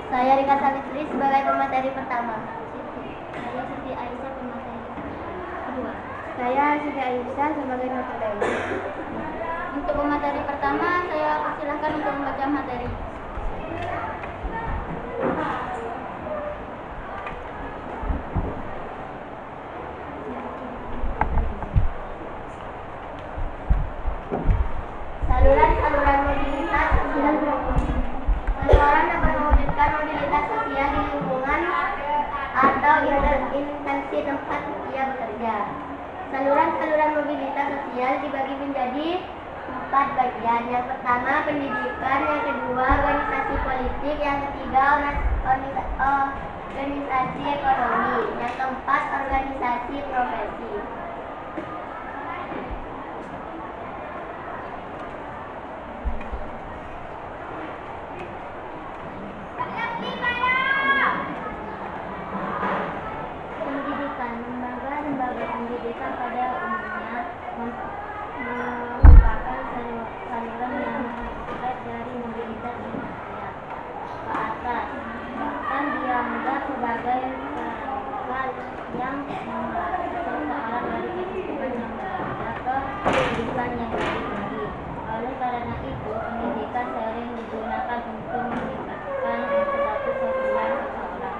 Saya Rika Salitri sebagai pemateri pertama. Saya Siti Aisyah pemateri kedua. Saya Siti Aisyah sebagai materi. Untuk pemateri pertama, saya persilahkan untuk membaca materi. Saluran mobilitas sosial. Seseorang dapat mewujudkan mobilitas sosial di lingkungan atau instansi tempat ia bekerja. Saluran mobilitas sosial dibagi menjadi 4 bagian. Yang pertama pendidikan, yang kedua organisasi politik, yang ketiga organisasi ekonomi, yang keempat organisasi profesi. Pendidikan, lembaga pendidikan pada umumnya merupakan saluran yang terkait dari mobilitas manusia ke atas, bahkan dianggap sebagai saluran yang membawa seseorang dari kehidupan yang berbeda ke kehidupan yang lebih tinggi. Oleh karena itu, pendidikan sering digunakan untuk meningkatkan status sosial seseorang.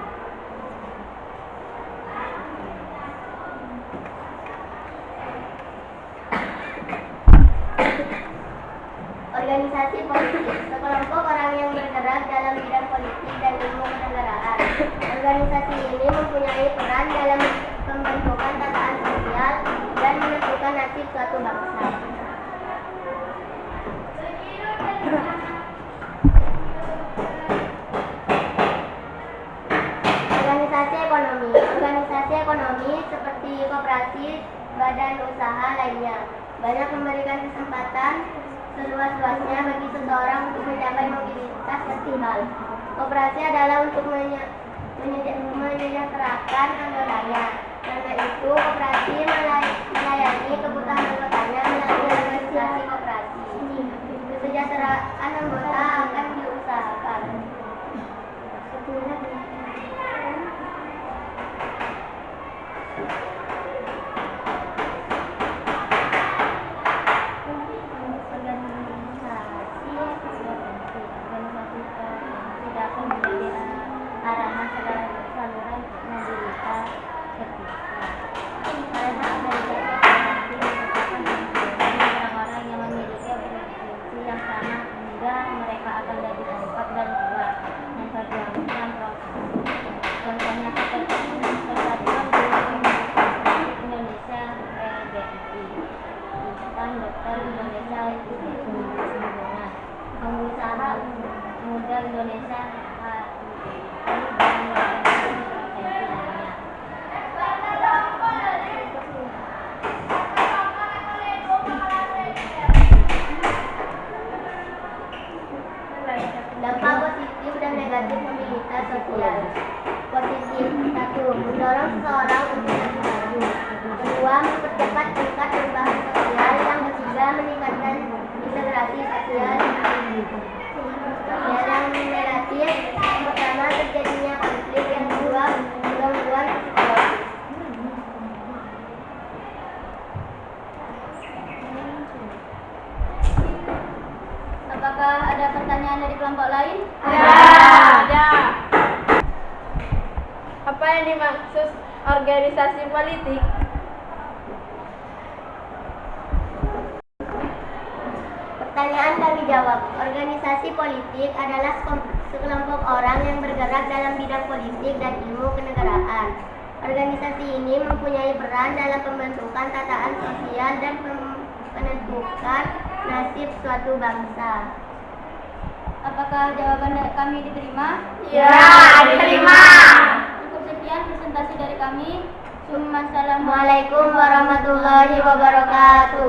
Organisasi politik, sekelompok orang yang bergerak dalam bidang politik dan ilmu kenegaraan. Organisasi ini mempunyai peran dalam pembentukan tatanan sosial dan menentukan nasib suatu bangsa. Organisasi ekonomi seperti koperasi, badan usaha lainnya banyak memberikan kesempatan seluas-luasnya bagi seseorang untuk mencapai mobilitas vertikal. Koperasi adalah untuk menyejahterakan anggotanya. Karena itu, koperasi melayani kebutuhan anggotanya melalui organisasi koperasi. Kesejahteraan anggota akan diusahakan. Arahan saluran mobilitas vertikal. Karena organisasi merupakan orang-orang yang memiliki frekuensi yang sama sehingga mereka akan lebih kompak dan kuat memperjuangkan proses. Contohnya seperti Persatuan Guru Indonesia PGRI, Ikatan Dokter Indonesia Pengusaha Muda Indonesia Dampak positif dan negatif mobilitas sosial. Positif: 1. Mendorong seseorang untuk lebih maju. 2. Mempercepat tingkat perubahan sosial. Yang ketiga, meningkatkan integrasi sosial. Yang negatif: pertama, terjadinya konflik. Yang kedua, gangguan psikologis. Apakah ada pertanyaan dari kelompok lain? Ada. Apa yang dimaksud organisasi politik? Pertanyaan kami jawab. Organisasi politik adalah sekelompok orang yang bergerak dalam bidang politik dan ilmu kenegaraan. Organisasi ini mempunyai peran dalam pembentukan tatanan sosial dan menentukan nasib suatu bangsa. Apakah jawaban kami diterima? Ya, diterima. Cukup sekian presentasi dari kami. Assalamualaikum warahmatullahi wabarakatuh.